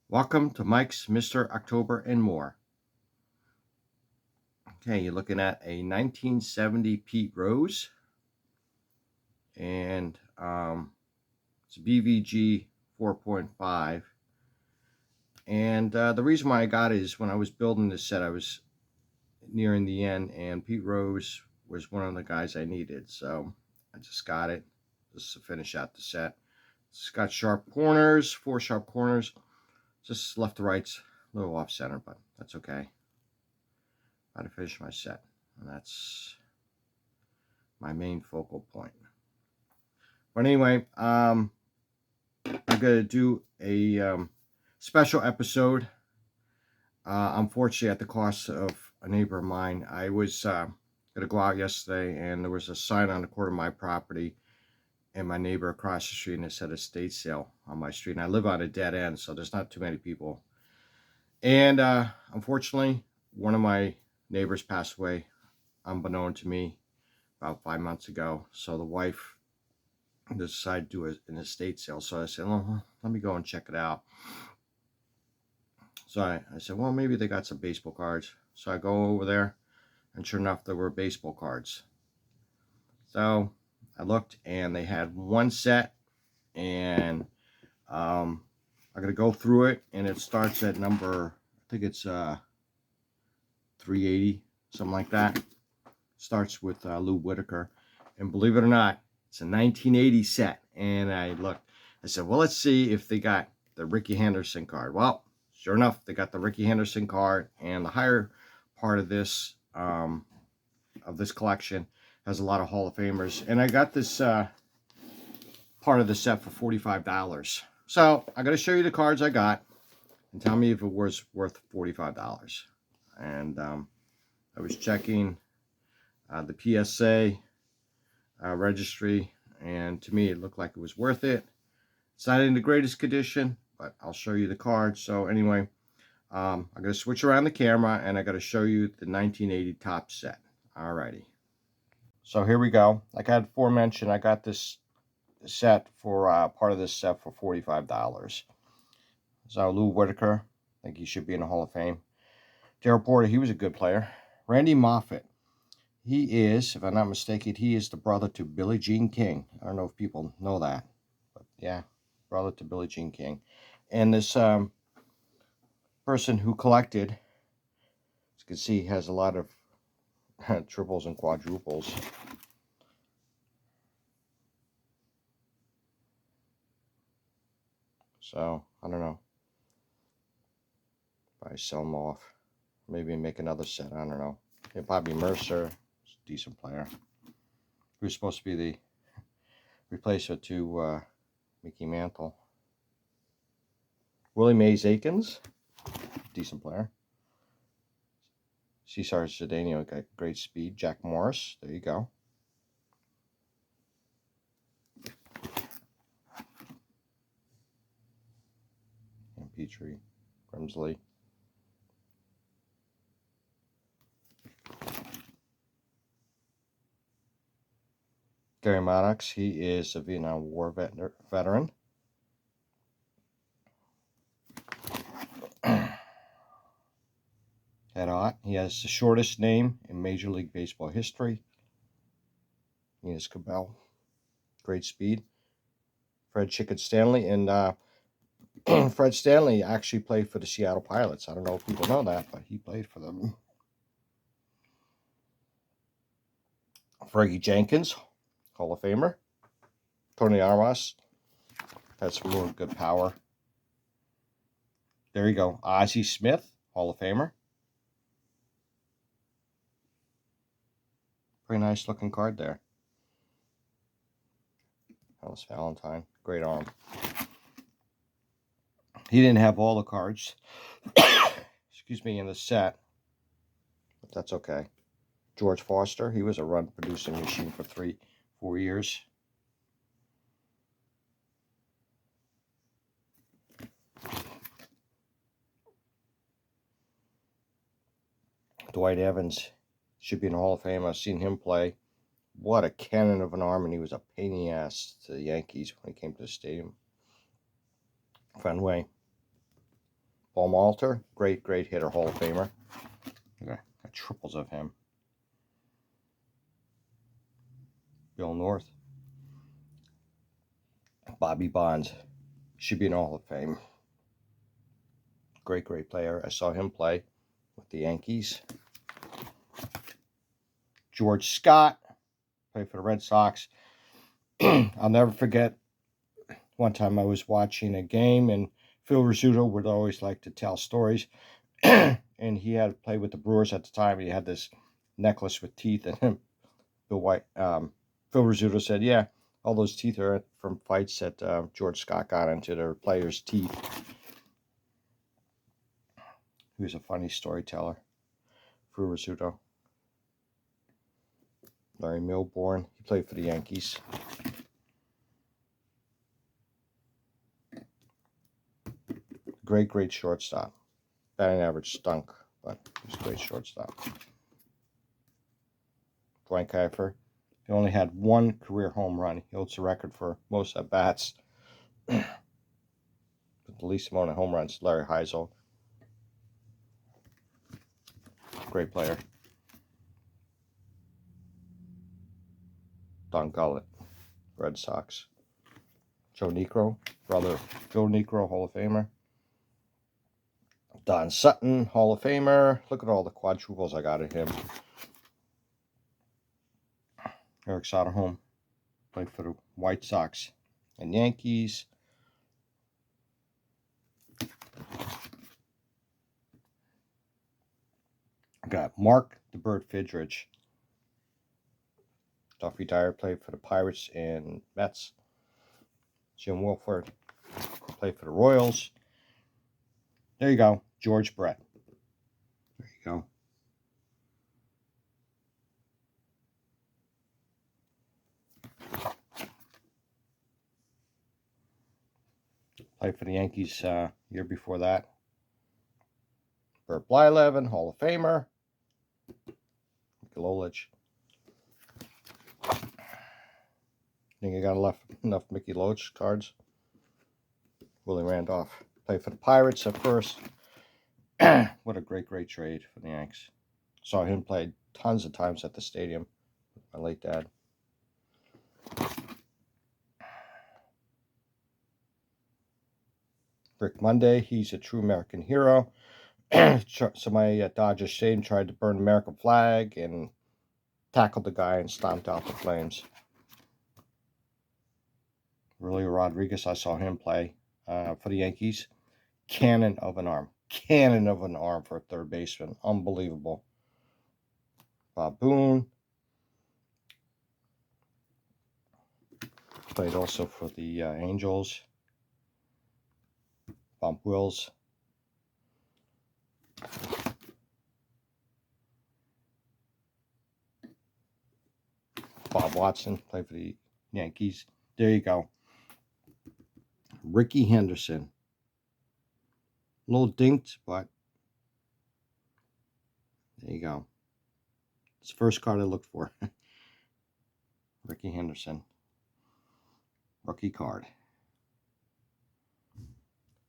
Welcome to Mike's Mr. October and More. Okay, you're looking at a 1970 Pete Rose, and it's a BVG 4.5. And the reason why I got it is when I was building this set, I was nearing the end, and Pete Rose was one of the guys I needed. So I just got it just to finish out the set. It's got sharp corners, 4 sharp corners, just left to right's a little off center, but that's okay. Got to finish my set, and that's my main focal point. But anyway, I'm gonna do a special episode. Unfortunately, at the cost of a neighbor of mine, I was gonna go out yesterday, and there was a sign on the corner of my property, and my neighbor across the street, and it said estate sale on my street. And I live on a dead end, so there's not too many people. And unfortunately, one of my neighbors passed away, unbeknown to me, about 5 months ago. So the wife decided to do an estate sale. So I said, well, let me go and check it out. So I said, well, maybe they got some baseball cards. So I go over there, and sure enough, there were baseball cards. So I looked, and they had one set, and I'm going to go through it, and it starts at number, I think it's 380, something like that. Starts with Lou Whitaker. And believe it or not, it's a 1980 set. And I looked, I said, well, let's see if they got the Rickey Henderson card. Well, sure enough, they got the Rickey Henderson card, and the higher part of this collection has a lot of Hall of Famers. And I got this part of the set for $45. So I'm going to show you the cards I got, and tell me if it was worth $45. And I was checking the PSA registry, and to me it looked like it was worth it. It's not in the greatest condition, but I'll show you the card. So anyway, I'm going to switch around the camera, and I got to show you the 1980 top set. Alrighty. So here we go. Like I had aforementioned, I got this set for part of this set for $45. So Lou Whitaker, I think he should be in the Hall of Fame. Darryl Porter, he was a good player. Randy Moffett, he is, if I'm not mistaken, he is the brother to Billie Jean King. I don't know if people know that, but yeah, brother to Billie Jean King. And this person who collected, as you can see, has a lot of triples and quadruples. So, I don't know. Probably sell them off. Maybe make another set, I don't know. It'd probably be Mercer, decent player. Who's supposed to be the replacer to Mickey Mantle. Willie Mays Aikens, decent player. Cesar Cedeno got great speed. Jack Morris, there you go. And Petrie, Grimsley. Gary Maddox, he is a Vietnam War veteran. Ed Ott, he has the shortest name in Major League Baseball history. Enos Cabell, great speed. Fred Chicken Stanley, and Fred Stanley actually played for the Seattle Pilots. I don't know if people know that, but he played for them. Fergie Jenkins, Hall of Famer. Tony Armas had some real good power. There you go. Ozzie Smith, Hall of Famer. Pretty nice looking card there. Ellis Valentine, great arm. He didn't have all the cards, excuse me, in the set, but that's okay. George Foster, he was a run producing machine for 3-4 years. Dwight Evans should be in the Hall of Fame. I've seen him play. What a cannon of an arm, and he was a pain in the ass to the Yankees when he came to the stadium. Fenway. Baumgartner, great hitter, Hall of Famer. Got triples of him. Bill North. Bobby Bonds. Should be in Hall of Fame. Great player. I saw him play with the Yankees. George Scott. Played for the Red Sox. I'll never forget one time I was watching a game, and Phil Rizzuto would always like to tell stories. And he had played with the Brewers at the time. He had this necklace with teeth, and Phil Rizzuto said, yeah, all those teeth are from fights that George Scott got into their players' teeth. He was a funny storyteller, Phil Rizzuto. Larry Milbourne, he played for the Yankees. Great shortstop. Batting average stunk, but he was a great shortstop. Dwight Kiefer. He only had one career home run. He holds the record for most at bats. With the least amount of home runs, Larry Heisel. Great player. Don Gullett, Red Sox. Joe Niekro, brother Joe Niekro, Hall of Famer. Don Sutton, Hall of Famer. Look at all the quadruples I got at him. Eric Soderholm played for the White Sox and Yankees. I got Mark the Bird Fidrich. Duffy Dyer played for the Pirates and Mets. Jim Wilford played for the Royals. There you go. George Brett. There you go. Played for the Yankees year before that. Bert Blyleven, Hall of Famer. Lolich. Think I got enough Mickey Loach cards. Willie Randolph played for the Pirates at first. What a great trade for the Yanks. Saw him play tons of times at the stadium with my late dad. Rick Monday, he's a true American hero. Somebody at Dodger Stadium tried to burn the American flag and tackled the guy and stomped out the flames. Julio Rodriguez, I saw him play for the Yankees. Cannon of an arm for a third baseman. Unbelievable. Bob Boone played also for the Angels. Bump Wills. Bob Watson played for the Yankees. There you go. Rickey Henderson. A little dinked, but there you go. It's the first card I looked for. Rickey Henderson. Rookie card.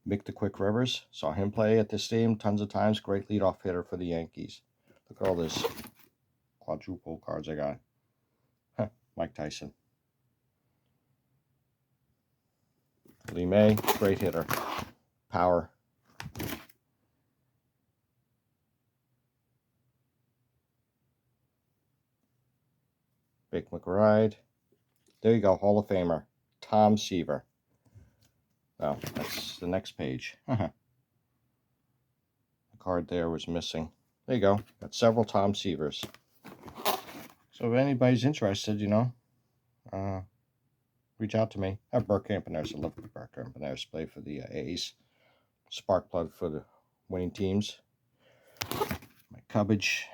Mick the Quick Rivers. Saw him play at the stadium tons of times. Great leadoff hitter for the Yankees. Look at all this quadruple cards I got. Mike Tyson. Lee May, great hitter. Power. Vic McBride. There you go, Hall of Famer. Tom Seaver. Oh, that's the next page. The card there was missing. There you go. Got several Tom Seavers. So if anybody's interested, reach out to me. I have Burke Campaners. I love Burke Campaners. Play for the A's. Spark plug for the winning teams. My Cubbage.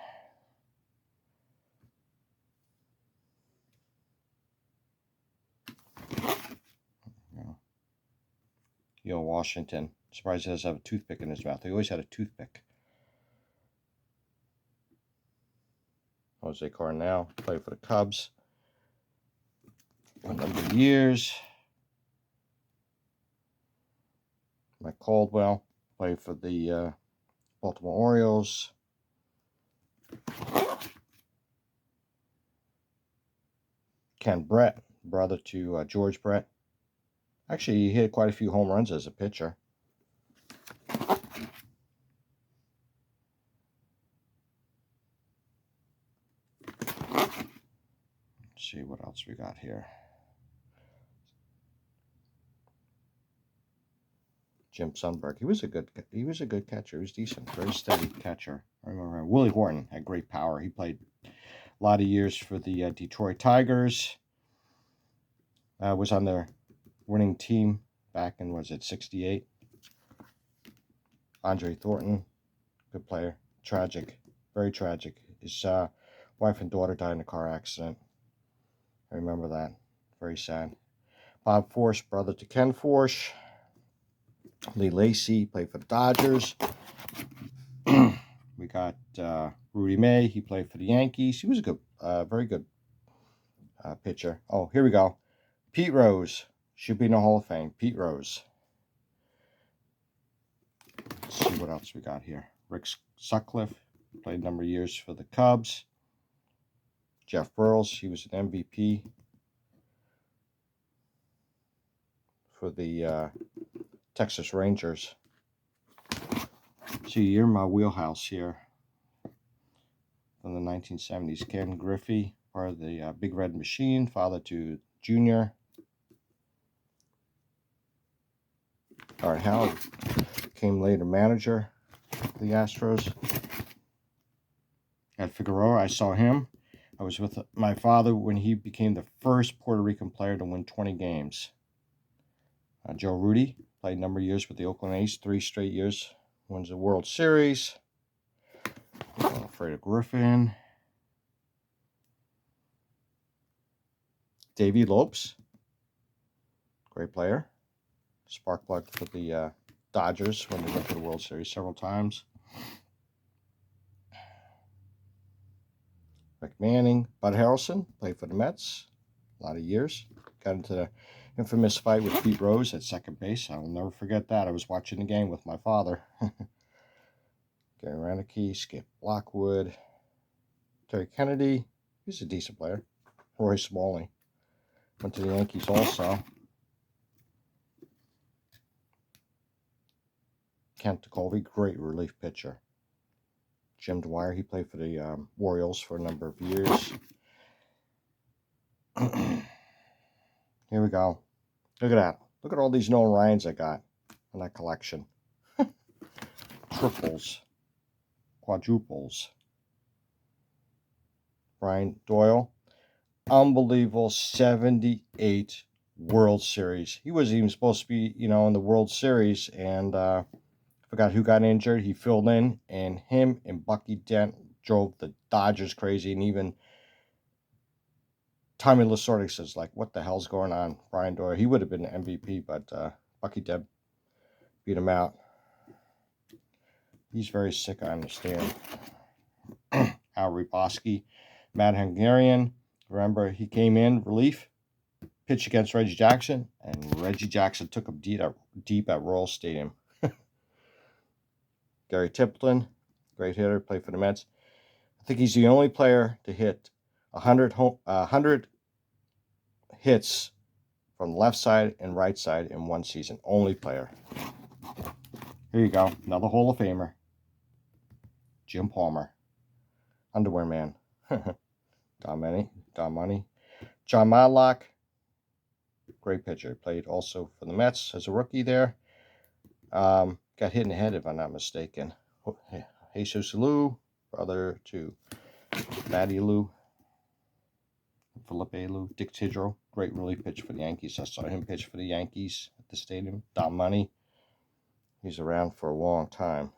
Washington. Surprised he doesn't have a toothpick in his mouth. He always had a toothpick. Jose Cornell. Played for the Cubs. A number of years. Mike Caldwell played for the Baltimore Orioles. Ken Brett, brother to George Brett. Actually, he hit quite a few home runs as a pitcher. Let's see what else we got here. Jim Sundberg. He was a good catcher. He was decent, very steady catcher. I remember Willie Horton had great power. He played a lot of years for the Detroit Tigers. Was on their winning team back in, was it 68? Andre Thornton, good player. Tragic, very tragic. His wife and daughter died in a car accident. I remember that. Very sad. Bob Force, brother to Ken Force. Lee Lacy played for the Dodgers. We got Rudy May. He played for the Yankees. He was a good, very good pitcher. Oh, here we go. Pete Rose. Should be in the Hall of Fame. Pete Rose. Let's see what else we got here. Rick Sutcliffe. Played a number of years for the Cubs. Jeff Burles. He was an MVP for the Texas Rangers. See, you're in my wheelhouse here. From the 1970s. Ken Griffey, part of the Big Red Machine, father to Junior. Art Howard became later manager of the Astros. At Figueroa, I saw him. I was with my father when he became the first Puerto Rican player to win 20 games. Joe Rudy played a number of years with the Oakland A's, 3 straight years. Wins the World Series. Alfredo Griffin. Davey Lopes, great player. Spark plug for the Dodgers when they went to the World Series several times. Rick Manning. Bud Harrelson played for the Mets a lot of years. Got into the infamous fight with Pete Rose at second base. I will never forget that. I was watching the game with my father. Gary Renicky, Skip Lockwood, Terry Kennedy. He's a decent player. Roy Smalley. Went to the Yankees also. Kent DeColvey, great relief pitcher. Jim Dwyer, he played for the Orioles for a number of years. Here we go. Look at that. Look at all these Nolan Ryans I got in that collection. Triples. Quadruples. Brian Doyle. Unbelievable 78 World Series. He wasn't even supposed to be, in the World Series, and forgot who got injured. He filled in, and him and Bucky Dent drove the Dodgers crazy, and even Tommy Lasorda says, like, what the hell's going on? Brian Doyle, he would have been the MVP, but Bucky Dent beat him out. He's very sick, I understand. Al Rybosky, Matt Hungarian. Remember, he came in relief, pitched against Reggie Jackson, and Reggie Jackson took him deep at Royal Stadium. Gary Tipton, great hitter, played for the Mets. I think he's the only player to hit 100 hits from left side and right side in one season. Only player. Here you go. Another Hall of Famer. Jim Palmer. Underwear Man. Don Money. John Madlock. Great pitcher. Played also for the Mets as a rookie there. Got hit in the head, if I'm not mistaken. Jesus Lou, brother to Matty Lou. Felipe Lou. Dick Tidrow. Great relief pitcher for the Yankees. I saw him pitch for the Yankees at the stadium. Don Money. He's around for a long time.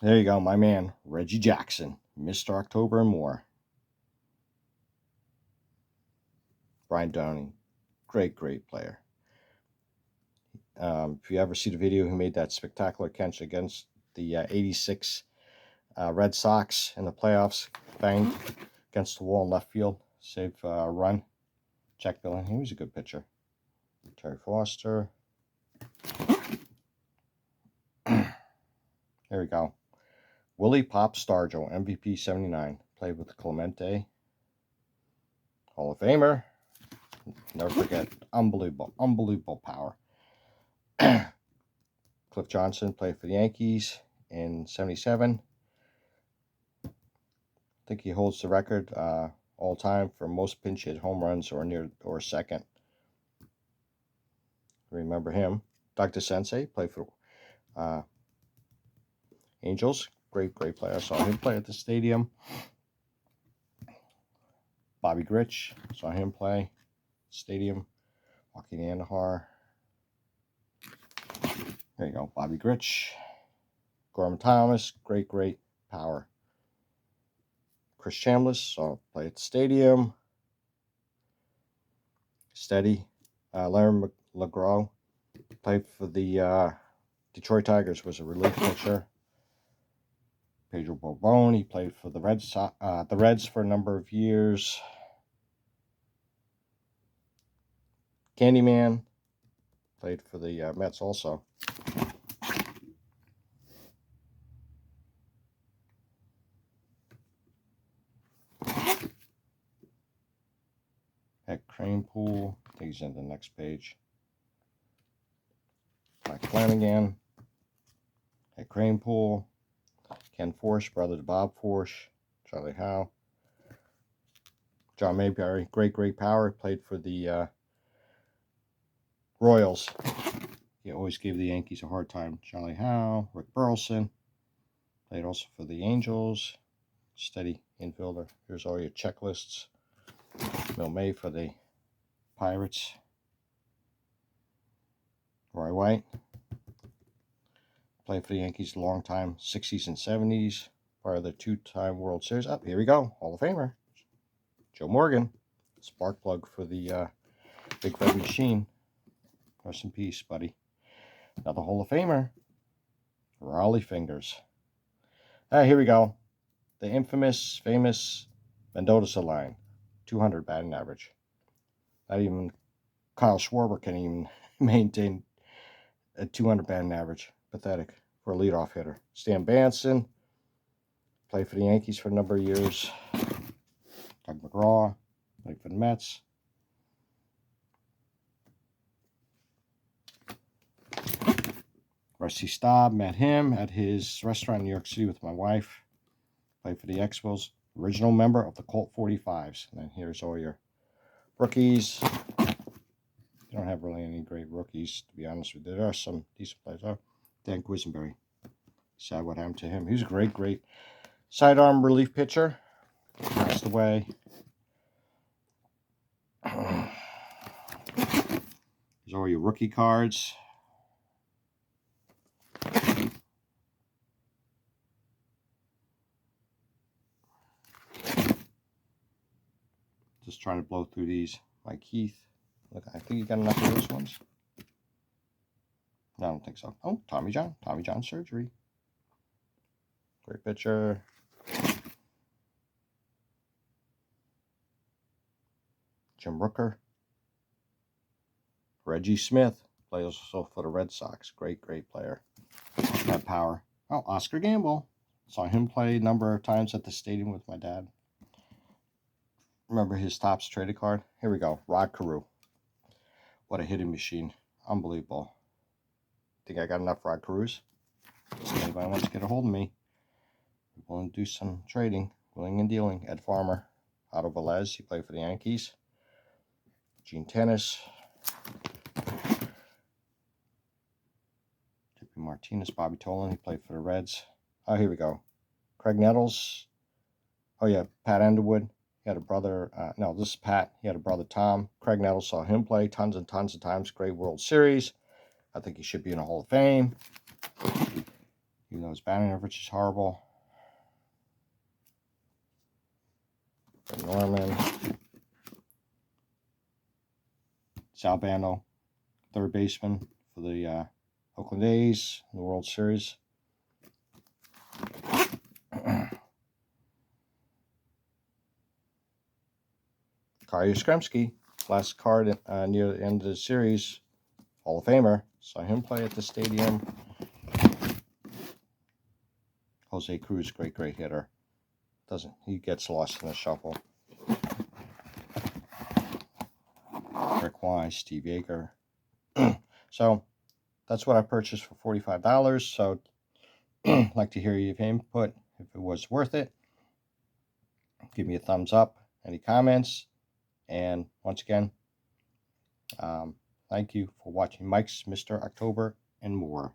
There you go, my man, Reggie Jackson, Mr. October and more. Brian Downing, great player. If you ever see the video, he made that spectacular catch against the 86 Red Sox in the playoffs, banged against the wall in left field, saved a run. Jack Billen, he was a good pitcher. Terry Foster, Here we go. Willie Pop Stargell, MVP 79. Played with Clemente. Hall of Famer. Never forget. Unbelievable power. Cliff Johnson played for the Yankees in 77. I think he holds the record all time for most pinch hit home runs or second. Remember him. Dr. Sensei played for Angels. Great player. I saw him play at the stadium. Bobby Grich. Saw him play. Stadium. Joaquin Andujar. There you go. Bobby Grich. Gorman Thomas. Great power. Chris Chambliss. Saw play at the stadium. Steady. Larry LeGros. Played for the Detroit Tigers. Was a relief pitcher. Pedro Borbon, he played for the Reds for a number of years. Candyman played for the Mets also. Heck Cranepool, I think he's in the next page. Mike Flanagan, Heck Cranepool, Ken Forsch, brother to Bob Forsch, Charlie Howe, John Mayberry, great power, played for the Royals. He always gave the Yankees a hard time. Charlie Howe, Rick Burleson, played also for the Angels, steady infielder. Here's all your checklists. Bill May for the Pirates. Roy White played for the Yankees a long time, 60s and 70s, part of the two-time World Series. Oh, here we go, Hall of Famer. Joe Morgan, spark plug for the Big Red Machine. Rest in peace, buddy. Another Hall of Famer, Raleigh Fingers. Here we go. The famous Mendoza line, 200 batting average. Not even Kyle Schwarber can even maintain a 200 batting average. Pathetic for a leadoff hitter. Stan Banson played for the Yankees for a number of years. Doug McGraw played for the Mets. Rusty Staub, met him at his restaurant in New York City with my wife. Played for the Expos. Original member of the Colt 45s. And then here's all your rookies. You don't have really any great rookies, to be honest with you. There are some decent players. Oh, Dan Quisenberry. Sad what happened to him. He was a great sidearm relief pitcher. Passed away. Here's all your rookie cards. Just trying to blow through these. Mike Heath. Look, I think you got enough of those ones. No, I don't think so. Oh, Tommy John. Tommy John surgery. Great pitcher. Jim Rooker. Reggie Smith. Plays also for the Red Sox. Great player. Had power. Oh, Oscar Gamble. Saw him play a number of times at the stadium with my dad. Remember his Topps traded card? Here we go. Rod Carew. What a hitting machine. Unbelievable. Think I got enough Rod Carews? If anybody wants to get a hold of me, we're willing to do some trading. Willing and dealing. Ed Farmer. Otto Velez. He played for the Yankees. Gene Tennis. J.P. Martinez. Bobby Tolan. He played for the Reds. Oh, here we go. Craig Nettles. Oh, yeah. Pat Underwood. He had a brother. No, this is Pat. He had a brother, Tom. Craig Nettles, saw him play tons and tons of times. Great World Series. I think he should be in the Hall of Fame. Even though his batting average is horrible. Ben Norman. Sal Bando, third baseman for the Oakland A's in the World Series. Kari Yastrzemski, last card near the end of the series, Hall of Famer. Saw him play at the stadium. Jose Cruz, great hitter. He gets lost in the shuffle. Rick Wise, Steve Yeager. So that's what I purchased for $45. So I'd like to hear your input. If it was worth it, give me a thumbs up. Any comments? And once again, thank you for watching Mike's Mr. October and more.